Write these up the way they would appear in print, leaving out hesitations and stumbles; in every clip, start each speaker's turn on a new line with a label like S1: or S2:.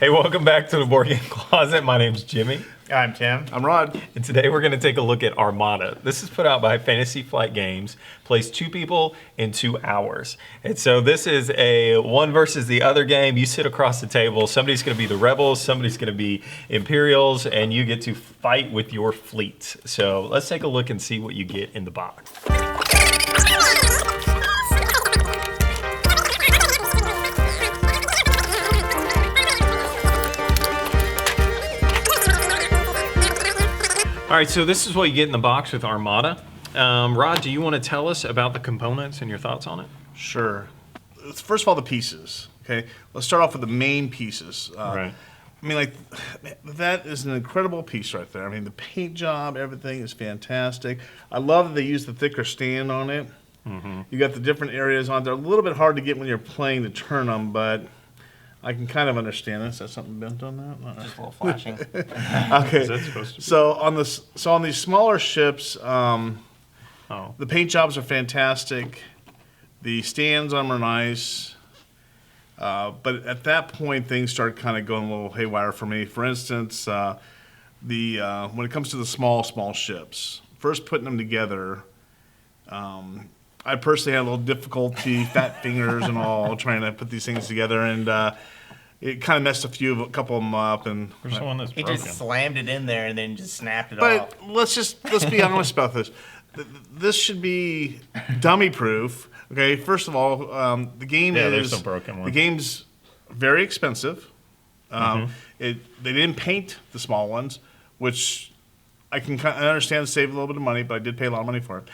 S1: Hey, welcome back to the Board Game Closet. My name's Jimmy.
S2: I'm Tim.
S3: I'm Rod.
S1: And today we're going to take a look at Armada. This is put out by Fantasy Flight Games, plays 2 people in 2 hours. And so this is a one versus the other game. You sit across the table. Somebody's going to be the rebels, somebody's going to be Imperials, and you get to fight with your fleet. So let's take a look and see what you get in the box. All right, so this is what you get in the box with Armada. Rod, do you want to tell us about the components and your thoughts on it?
S3: Sure. First of all, the pieces. Okay, let's start off with the main pieces.
S1: Right.
S3: I mean, like, that is an incredible piece right there. I mean, the paint job, everything is fantastic. I love that they use the thicker stand on it. Mm-hmm. You got the different areas on there. A little bit hard to get when you're playing to turn them, but I can kind of understand this. Is that something bent on that?
S2: Just a little flashing.
S3: Okay. So on these smaller ships, the paint jobs are fantastic. The stands on them are nice. But at that point, things start kind of going a little haywire for me. For instance, when it comes to the small ships, first putting them together, I personally had a little difficulty, fat fingers and all, trying to put these things together, and it kind of messed a couple of them up. And
S1: There's one that's
S2: He
S1: broken.
S2: just slammed it in there and then just snapped it off.
S3: but let's be honest about this. This should be dummy proof. Okay, first of all, the game
S1: there's
S3: is
S1: some broken ones.
S3: the game's very expensive. They didn't paint the small ones, which I understand save a little bit of money, but I did pay a lot of money for it.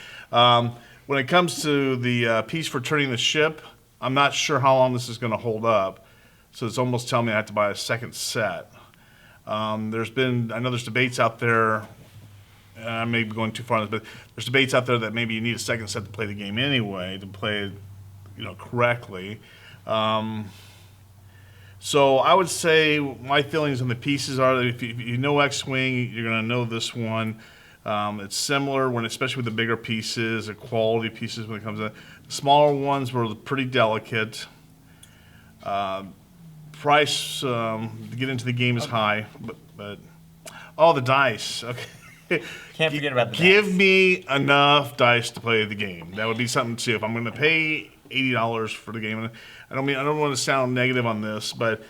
S3: When it comes to the piece for turning the ship, I'm not sure how long this is going to hold up, so it's almost telling me I have to buy a second set. I know there's debates out there. I may be going too far on this, but there's debates out there that maybe you need a second set to play the game anyway, to play it, correctly. So I would say my feelings on the pieces are that if you know X-Wing, you're going to know this one. It's similar, especially with the bigger pieces, the quality pieces when it comes to the smaller ones were pretty delicate. Price to get into the game is high, but the dice. Okay.
S2: Can't forget about the
S3: Give
S2: dice.
S3: me enough dice to play the game. That would be something too. If I'm going to pay $80 for the game, I don't want to sound negative on this, but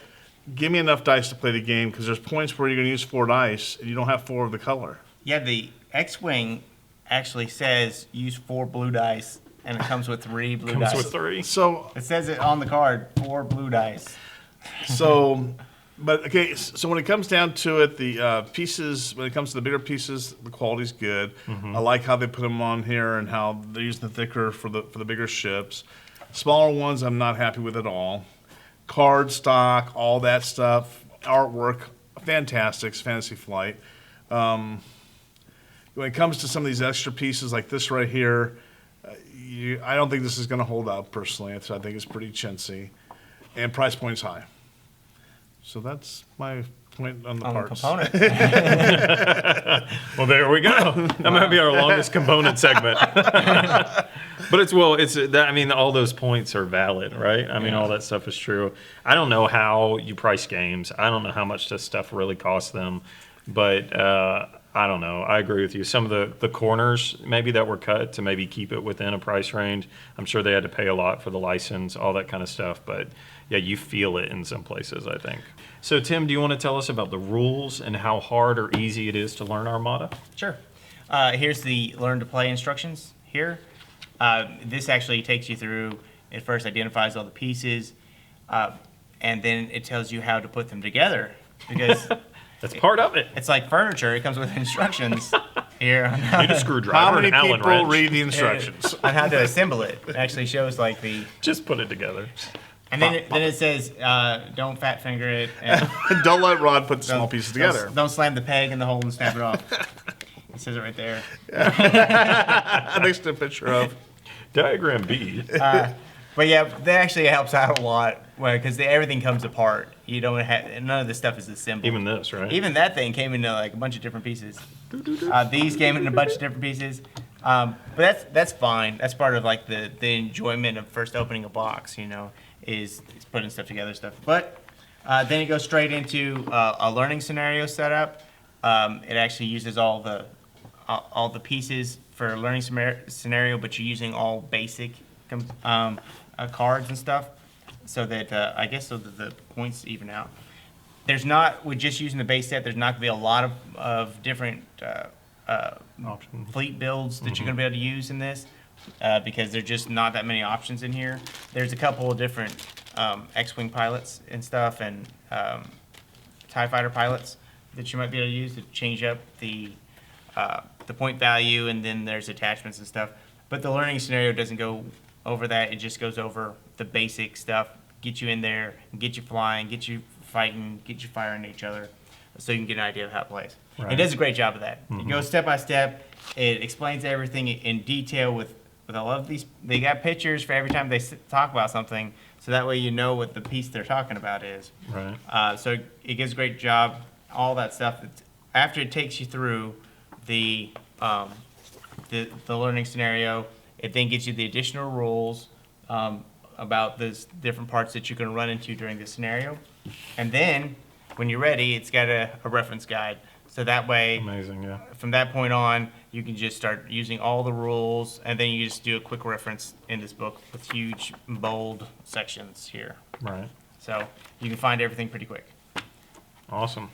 S3: give me enough dice to play the game, because there's points where you're going to use 4 dice and you don't have 4 of the color.
S2: Yeah, the X-Wing actually says use 4 blue dice, and it comes with 3 blue dice.
S1: Comes with 3.
S3: So
S2: It says it on the card, 4 blue dice.
S3: But okay, so when it comes down to it, the pieces, when it comes to the bigger pieces, the quality's good.
S1: Mm-hmm.
S3: I like how they put them on here and how they're using the thicker for the bigger ships. Smaller ones, I'm not happy with at all. Card stock, all that stuff, artwork, fantastic. It's Fantasy Flight. When it comes to some of these extra pieces like this right here, I don't think this is going to hold up personally. I think it's pretty chintzy, and price point's high. So that's my point on the parts.
S2: Component.
S1: Well, there we go. That might be our longest component segment. But all those points are valid, right? I mean, all that stuff is true. I don't know how you price games. I don't know how much this stuff really costs them. But I don't know. I agree with you. Some of the corners maybe that were cut to maybe keep it within a price range. I'm sure they had to pay a lot for the license, all that kind of stuff. But yeah, you feel it in some places, I think. So Tim, do you want to tell us about the rules and how hard or easy it is to learn Armada?
S2: Sure. Here's the learn to play instructions here. This actually takes you through, it first identifies all the pieces, and then it tells you how to put them together. Because
S1: That's part of it.
S2: it's like furniture. It comes with instructions here on how,
S1: Need a
S3: How
S1: screwdriver,
S3: many
S1: an Allen
S3: people
S1: wrench.
S3: read the instructions?
S2: on how to assemble it. It actually shows like the,
S1: Just put it together.
S2: and then it says don't fat finger it. And
S3: Don't let Rod put the small pieces together.
S2: Don't slam the peg in the hole and snap it off. It says it right there.
S3: Next to a picture of.
S1: Diagram B.
S2: But yeah, that actually helps out a lot because everything comes apart. You don't have none of this stuff is assembled.
S1: Even this, right?
S2: Even that thing came into like a bunch of different pieces. These came in a bunch of different pieces. But that's fine. That's part of like the enjoyment of first opening a box. Is putting stuff together stuff. But Then it goes straight into a learning scenario setup. It actually uses all the pieces for a learning scenario, but you're using all basic cards and stuff, so that I guess so that the points even out. There's not, with just using the base set, there's not going to be a lot of different
S1: Options.
S2: fleet builds that you're going to be able to use in this, because there's just not that many options in here. There's a couple of different X-Wing pilots and stuff, and TIE fighter pilots that you might be able to use to change up the point value, and then there's attachments and stuff. But the learning scenario doesn't go over that. It just goes over the basic stuff, get you in there, get you flying, get you fighting, get you firing at each other, so you can get an idea of how it plays.
S1: Right.
S2: It does a great job of that. It goes step by step. It explains everything in detail with I love these. They got pictures for every time they talk about something, so that way you know what the piece they're talking about is.
S1: Right.
S2: So it gives a great job. All that stuff. After it takes you through the learning scenario, it then gives you the additional rules about the different parts that you can run into during the scenario. And then, when you're ready, it's got a reference guide. So that way,
S1: Amazing, yeah.
S2: from that point on, you can just start using all the rules, and then you just do a quick reference in this book with huge, bold sections here.
S1: Right.
S2: So you can find everything pretty quick.
S1: Awesome.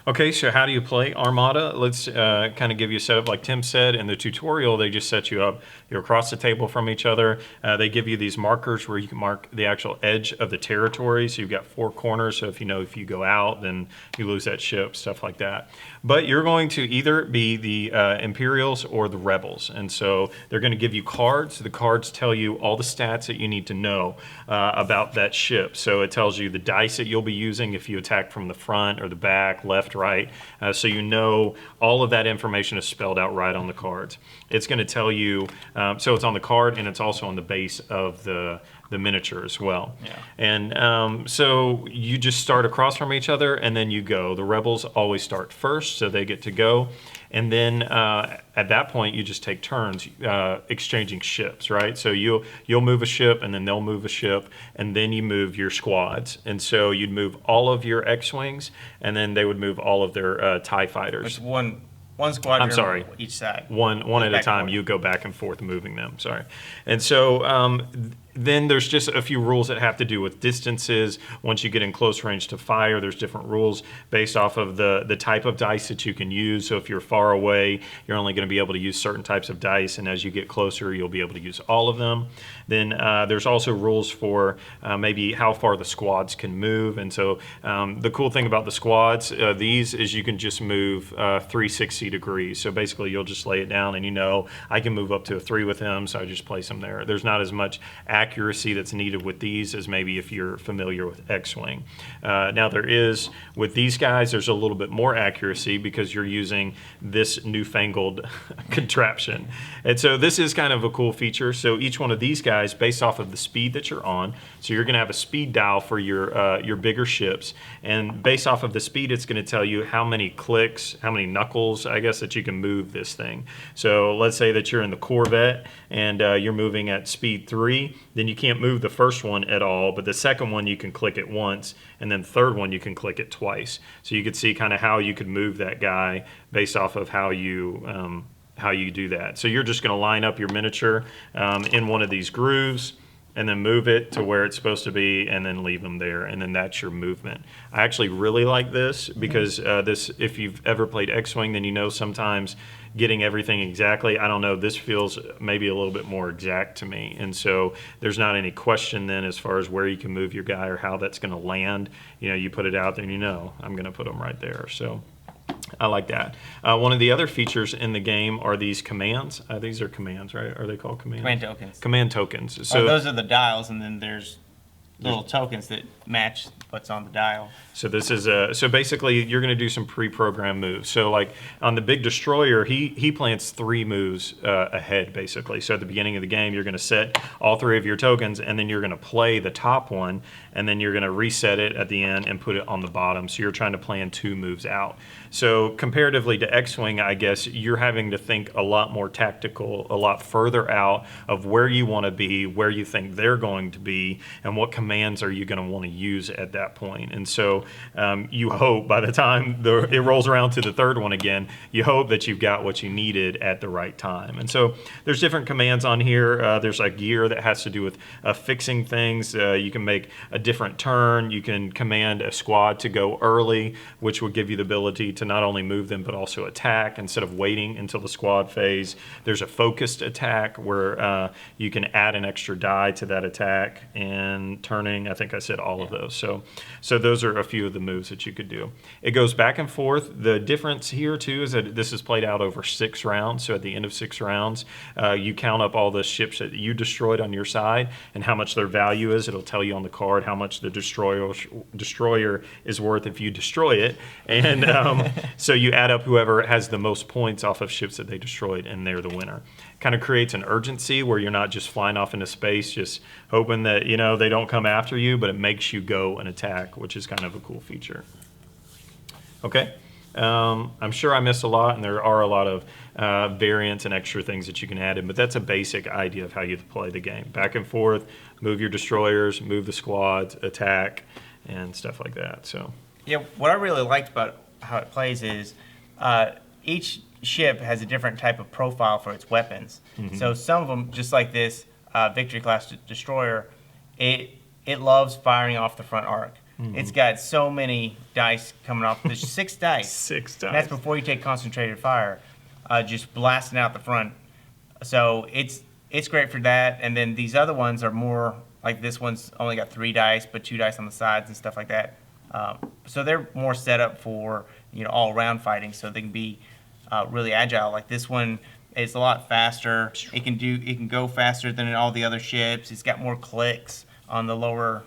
S1: Okay, so how do you play Armada? Let's kind of give you a setup. Like Tim said, in the tutorial, they just set you up. You're across the table from each other. They give you these markers where you can mark the actual edge of the territory. So you've got 4 corners. So if you go out, then you lose that ship, stuff like that. But you're going to either be the Imperials or the Rebels. And so they're going to give you cards. The cards tell you all the stats that you need to know about that ship. So it tells you the dice that you'll be using if you attack from the front or the back, left, right. So you know all of that information is spelled out right on the cards. It's going to tell you, so it's on the card and it's also on the base of the miniature as well.
S2: Yeah.
S1: And so you just start across from each other and then you go. The Rebels always start first, so they get to go. And then at that point, you just take turns exchanging ships, right? So you'll move a ship, and then they'll move a ship, and then you move your squads. And so you'd move all of your X-Wings, and then they would move all of their TIE fighters.
S2: It's one squadron
S1: I'm sorry.
S2: on each side.
S1: One at a time, you go back and forth moving them, sorry. And so then there's just a few rules that have to do with distances. Once you get in close range to fire, there's different rules based off of the type of dice that you can use. So if you're far away, you're only going to be able to use certain types of dice, and as you get closer, you'll be able to use all of them. Then there's also rules for maybe how far the squads can move. And so the cool thing about the squads, these is you can just move 360 degrees. So basically, you'll just lay it down, and I can move up to a 3 with him, so I just place them there. There's not as much accuracy that's needed with these as maybe if you're familiar with X-Wing. Now there is, with these guys, there's a little bit more accuracy because you're using this newfangled contraption. And so this is kind of a cool feature. So each one of these guys, based off of the speed that you're on, so you're going to have a speed dial for your bigger ships, and based off of the speed, it's going to tell you how many clicks, how many knuckles, I guess, that you can move this thing. So let's say that you're in the Corvette and you're moving at speed 3, then you can't move the first one at all, but the second one you can click it once, and then the third one you can click it twice. So you could see kind of how you could move that guy based off of how you do that. So you're just going to line up your miniature in one of these grooves, and then move it to where it's supposed to be, and then leave them there, and then that's your movement. I actually really like this because if you've ever played X-Wing, then you know sometimes getting everything exactly, I don't know, this feels maybe a little bit more exact to me. And so there's not any question then as far as where you can move your guy or how that's going to land. You put it out there and I'm going to put them right there. So I like that. One of the other features in the game are these commands. These are commands, right? Are they called commands?
S2: Command tokens.
S1: Command tokens. So
S2: those are the dials, and then there's little tokens that match what's on the dial.
S1: So this is so basically you're going to do some pre-programmed moves. So like on the big destroyer, he plants 3 moves ahead basically. So at the beginning of the game, you're going to set all 3 of your tokens, and then you're going to play the top one, and then you're going to reset it at the end and put it on the bottom. So you're trying to plan 2 moves out. So comparatively to X-Wing, I guess you're having to think a lot more tactical, a lot further out of where you want to be, where you think they're going to be, and what command commands are you going to want to use at that point? And so you hope by the time it rolls around to the third one again, you hope that you've got what you needed at the right time. And so there's different commands on here. There's a gear that has to do with fixing things. You can make a different turn. You can command a squad to go early, which would give you the ability to not only move them but also attack instead of waiting until the squad phase. There's a focused attack where you can add an extra die to that attack, and turning, I think I said all of those. So those are a few of the moves that you could do. It goes back and forth. The difference here too is that this is played out over 6 rounds. So at the end of 6 rounds, you count up all the ships that you destroyed on your side and how much their value is. It'll tell you on the card how much the destroyer is worth if you destroy it. And so you add up whoever has the most points off of ships that they destroyed, and they're the winner. Kind of creates an urgency where you're not just flying off into space, just hoping that they don't come after you, but it makes you go and attack, which is kind of a cool feature. Okay, I'm sure I missed a lot, and there are a lot of variants and extra things that you can add in, but that's a basic idea of how you play the game. Back and forth, move your destroyers, move the squads, attack, and stuff like that. So
S2: yeah, what I really liked about how it plays is each ship has a different type of profile for its weapons. Mm-hmm. So some of them, just like this Victory class destroyer, it loves firing off the front arc. Mm-hmm. It's got so many dice coming off. There's 6 dice.
S1: 6 dice.
S2: And that's before you take concentrated fire, just blasting out the front. So it's great for that. And then these other ones are more like this one's only got 3 dice, but 2 dice on the sides and stuff like that. So they're more set up for all around fighting, so they can be really agile. Like this one is a lot faster. It can go faster than all the other ships. It's got more clicks on the lower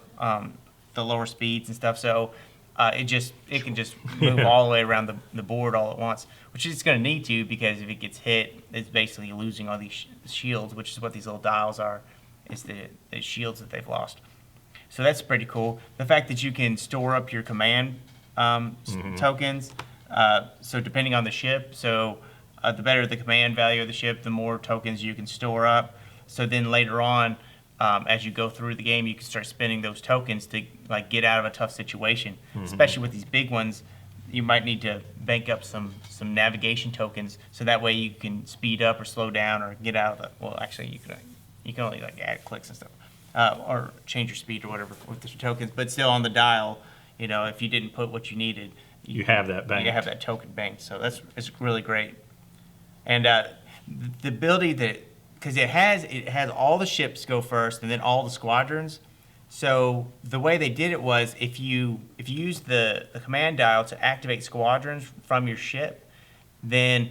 S2: speeds and stuff. So it can just move all the way around the board all at once, which it's going to need to, because if it gets hit, it's basically losing all these shields, which is what these little dials are. Is the shields that they've lost. So that's pretty cool. The fact that you can store up your command tokens. So depending on the ship, the better the command value of the ship, the more tokens you can store up. So then later on, as you go through the game, you can start spending those tokens to get out of a tough situation. Mm-hmm. Especially with these big ones, you might need to bank up some navigation tokens, so that way you can speed up or slow down or get out of the. Well, actually, you can only add clicks and stuff, or change your speed or whatever with the tokens. But still on the dial, if you didn't put what you needed.
S1: You have that banked.
S2: You have that token banked, so it's really great. And the ability because it has all the ships go first and then all the squadrons. So the way they did it was if you use the command dial to activate squadrons from your ship, then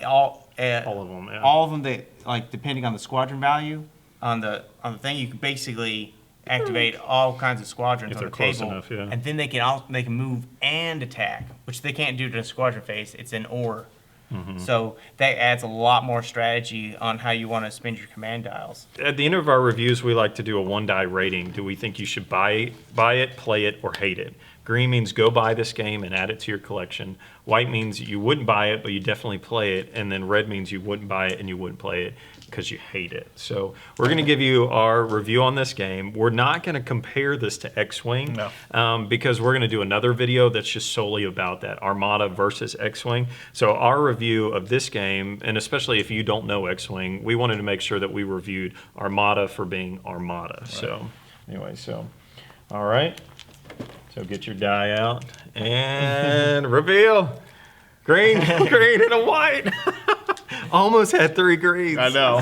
S2: all
S1: of them, yeah.
S2: All of them that depending on the squadron value on the thing, you can basically activate all kinds of squadrons on the table,
S1: enough, yeah.
S2: And then they can move and attack, which they can't do to the squadron phase. It's an or. Mm-hmm. So that adds a lot more strategy on how you want to spend your command dials.
S1: At the end of our reviews, we like to do a 1-die rating. Do we think you should buy it, play it, or hate it? Green means go buy this game and add it to your collection. White means you wouldn't buy it, but you definitely play it. And then red means you wouldn't buy it and you wouldn't play it because you hate it. So we're going to give you our review on this game. We're not going to compare this to X-Wing, because we're going to do another video that's just solely about that, Armada versus X-Wing. So our review of this game, and especially if you don't know X-Wing, we wanted to make sure that we reviewed Armada for being Armada. Right. So anyway, all right. So get your die out and reveal. Green and a white. Almost had 3 greens.
S3: I know.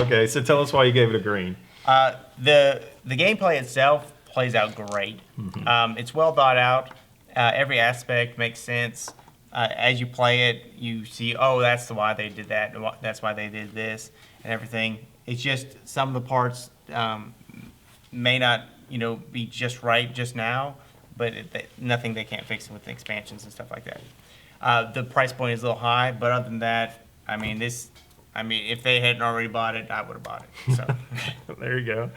S1: Okay, so tell us why you gave it a green.
S2: The gameplay itself plays out great. Mm-hmm. It's well thought out. Every aspect makes sense. As you play it, you see, that's why they did that. That's why they did this and everything. It's just some of the parts may not, be just right just now, but nothing they can't fix with the expansions and stuff like that. The price point is a little high, but other than that, if they hadn't already bought it, I would have bought it. So
S1: there you go.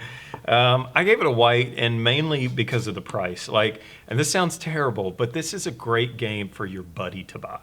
S1: I gave it a white, and mainly because of the price. And this sounds terrible, but this is a great game for your buddy to buy.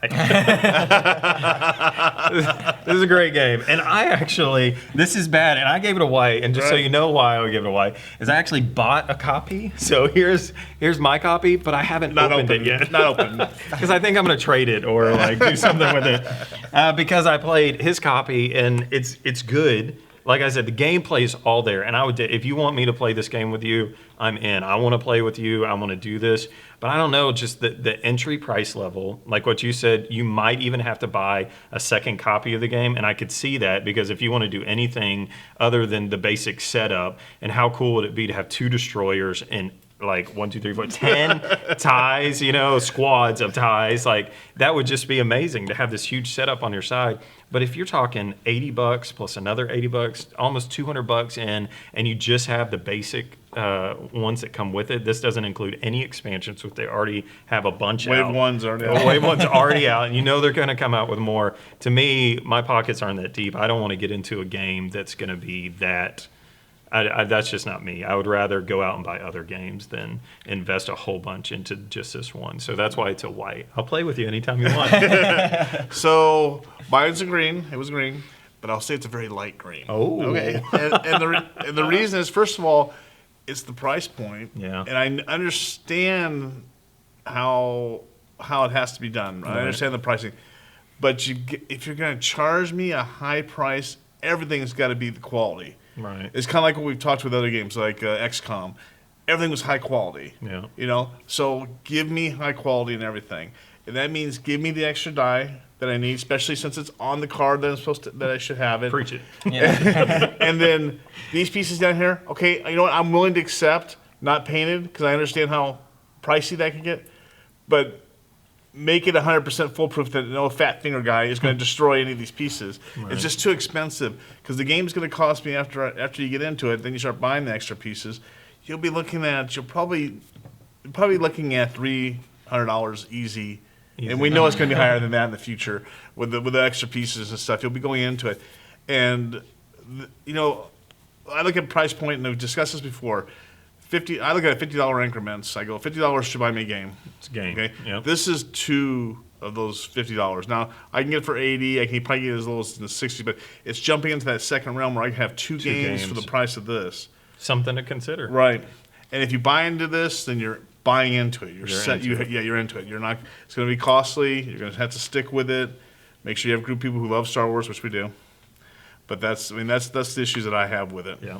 S1: This is a great game. And I actually, this is bad, and I gave it a white. And just so you know why I would give it a white, is I actually bought a copy. So here's my copy, but I haven't opened it yet.
S3: Not open.
S1: Because I think I'm going to trade it or like do something with it. Because I played his copy, and it's good. Like I said, the gameplay is all there, and if you want me to play this game with you, I'm in. I want to play with you. I want to do this, but I don't know, just the entry price level, like what you said, you might even have to buy a second copy of the game, and I could see that because if you want to do anything other than the basic setup, and how cool would it be to have 2 destroyers and like 1, 2, 3, 4, 10 ties, squads of ties. Like that would just be amazing to have this huge setup on your side. But if you're talking $80 plus another $80, almost $200 in, and you just have the basic ones that come with it, this doesn't include any expansions, which they already have a bunch out.
S3: Wave 1's already out.
S1: Wave 1's already out, and they're going to come out with more. To me, my pockets aren't that deep. I don't want to get into a game that's going to be that. That's just not me. I would rather go out and buy other games than invest a whole bunch into just this one. So that's why it's a white. I'll play with you anytime you want.
S3: So mine's a green. It was green, but I'll say it's a very light green.
S1: Oh,
S3: okay. And the reason is, first of all, it's the price point.
S1: Yeah.
S3: And I understand how it has to be done. Right? I understand the pricing, but if you're going to charge me a high price, everything's got to be the quality.
S1: Right.
S3: It's kind of like what we've talked with other games like XCOM. Everything was high quality.
S1: Yeah.
S3: So give me high quality and everything, and that means give me the extra die that I need, especially since it's on the card that I should have it.
S1: Preach it.
S2: Yeah.
S3: And then these pieces down here. Okay, you know what? I'm willing to accept not painted because I understand how pricey that can get, but make it 100% foolproof that no fat finger guy is going to destroy any of these pieces. Right. It's just too expensive because the game's going to cost me after you get into it. Then you start buying the extra pieces. You're probably looking at $300 easy, and we know it's going to be higher than that in the future with the extra pieces and stuff. You'll be going into it, and I look at price point, and I've discussed this before. I look at $50 increments. I go, $50 should buy me a game.
S1: It's a game.
S3: Okay.
S1: Yep.
S3: This is 2 of those $50. Now I can get it for $80. I can probably get it as low as $60, but it's jumping into that second realm where I can have two games for the price of this.
S1: Something to consider.
S3: Right. And if you buy into this, then you're buying into it. You're into it. You're not. It's going to be costly. You're going to have to stick with it. Make sure you have a group of people who love Star Wars, which we do. But that's the issues that I have with it.
S1: Yeah.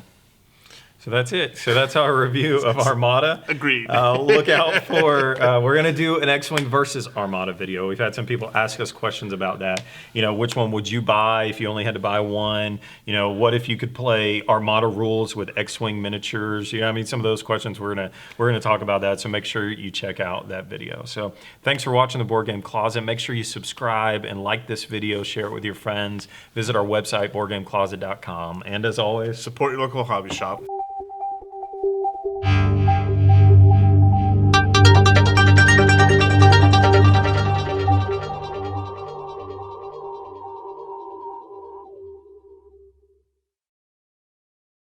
S1: So that's it. So that's our review of Armada.
S3: Agreed.
S1: Look out for, we're going to do an X-Wing versus Armada video. We've had some people ask us questions about that. Which one would you buy if you only had to buy one? What if you could play Armada rules with X-Wing miniatures? Some of those questions, we're gonna talk about that. So make sure you check out that video. So thanks for watching the Board Game Closet. Make sure you subscribe and like this video, share it with your friends. Visit our website, boardgamecloset.com. And as always,
S3: support your local hobby shop.